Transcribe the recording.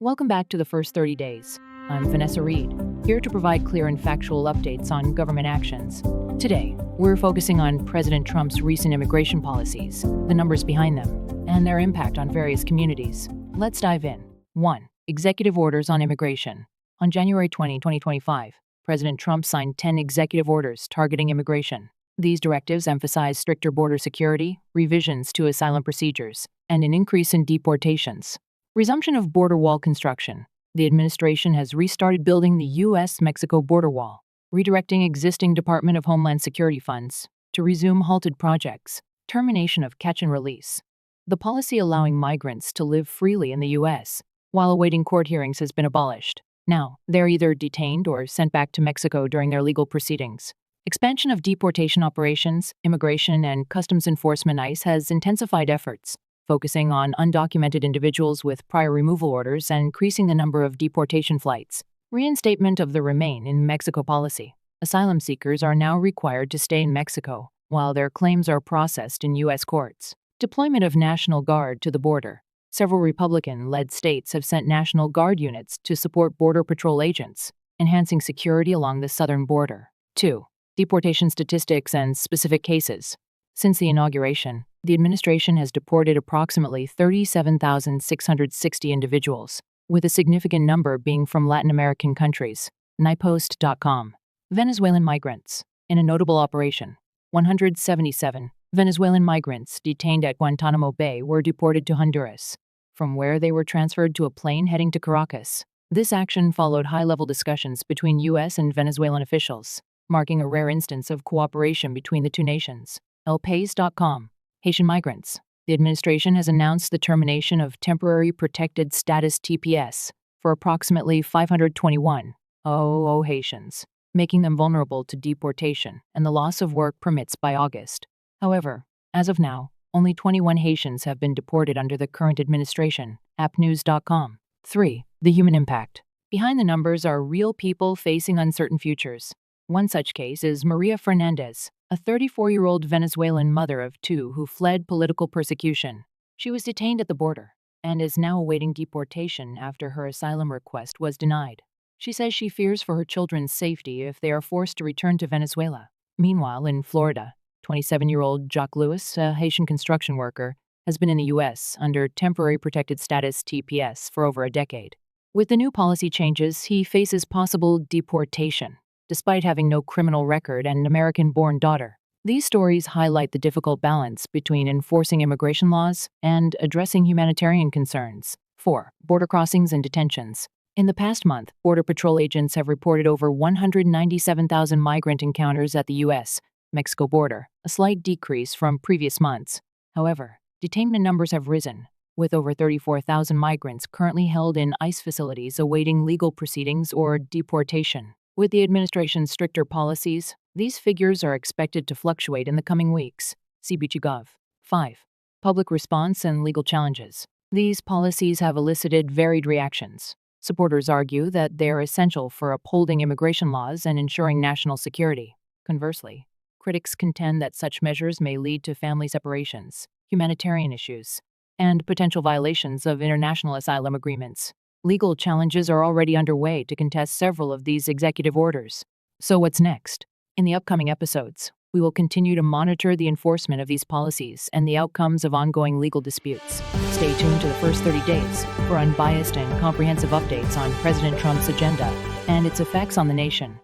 Welcome back to the first 30 days. I'm Vanessa Reed, here to provide clear and factual updates on government actions. Today, we're focusing on President Trump's recent immigration policies, the numbers behind them, and their impact on various communities. Let's dive in. 1. Executive orders on immigration. On January 20, 2025, President Trump signed 10 executive orders targeting immigration. These directives emphasize stricter border security, revisions to asylum procedures, and an increase in deportations. Resumption of border wall construction. The administration has restarted building the U.S.-Mexico border wall, redirecting existing Department of Homeland Security funds to resume halted projects. Termination of catch and release. The policy allowing migrants to live freely in the U.S. while awaiting court hearings has been abolished. Now, they're either detained or sent back to Mexico during their legal proceedings. Expansion of deportation operations. Immigration and Customs Enforcement (ICE) has intensified efforts, focusing on undocumented individuals with prior removal orders and increasing the number of deportation flights. Reinstatement of the Remain in Mexico policy. Asylum seekers are now required to stay in Mexico while their claims are processed in U.S. courts. Deployment of National Guard to the border. Several Republican-led states have sent National Guard units to support Border Patrol agents, enhancing security along the southern border. 2. Deportation statistics and specific cases. Since the inauguration, the administration has deported approximately 37,660 individuals, with a significant number being from Latin American countries. NIPOST.com. Venezuelan migrants. In a notable operation, 177 Venezuelan migrants detained at Guantanamo Bay were deported to Honduras, from where they were transferred to a plane heading to Caracas. This action followed high-level discussions between U.S. and Venezuelan officials, marking a rare instance of cooperation between the two nations. elpaís.com. Haitian migrants. The administration has announced the termination of temporary protected status TPS for approximately 521 Haitians, making them vulnerable to deportation and the loss of work permits by August. However, as of now, only 21 Haitians have been deported under the current administration. appnews.com. 3. The human impact. Behind the numbers are real people facing uncertain futures. One such case is Maria Fernandez, a 34-year-old Venezuelan mother of two who fled political persecution. She was detained at the border and is now awaiting deportation after her asylum request was denied. She says she fears for her children's safety if they are forced to return to Venezuela. Meanwhile, in Florida, 27-year-old Jacques Lewis, a Haitian construction worker, has been in the U.S. under temporary protected status TPS for over a decade. With the new policy changes, he faces possible deportation, despite having no criminal record and an American-born daughter. These stories highlight the difficult balance between enforcing immigration laws and addressing humanitarian concerns. 4. Border crossings and detentions. In the past month, Border Patrol agents have reported over 197,000 migrant encounters at the U.S.-Mexico border, a slight decrease from previous months. However, detainment numbers have risen, with over 34,000 migrants currently held in ICE facilities awaiting legal proceedings or deportation. With the administration's stricter policies, these figures are expected to fluctuate in the coming weeks. CBP.gov. 5. Public response and legal challenges. These policies have elicited varied reactions. Supporters argue that they are essential for upholding immigration laws and ensuring national security. Conversely, critics contend that such measures may lead to family separations, humanitarian issues, and potential violations of international asylum agreements. Legal challenges are already underway to contest several of these executive orders. So what's next? In the upcoming episodes, we will continue to monitor the enforcement of these policies and the outcomes of ongoing legal disputes. Stay tuned to the first 30 days for unbiased and comprehensive updates on President Trump's agenda and its effects on the nation.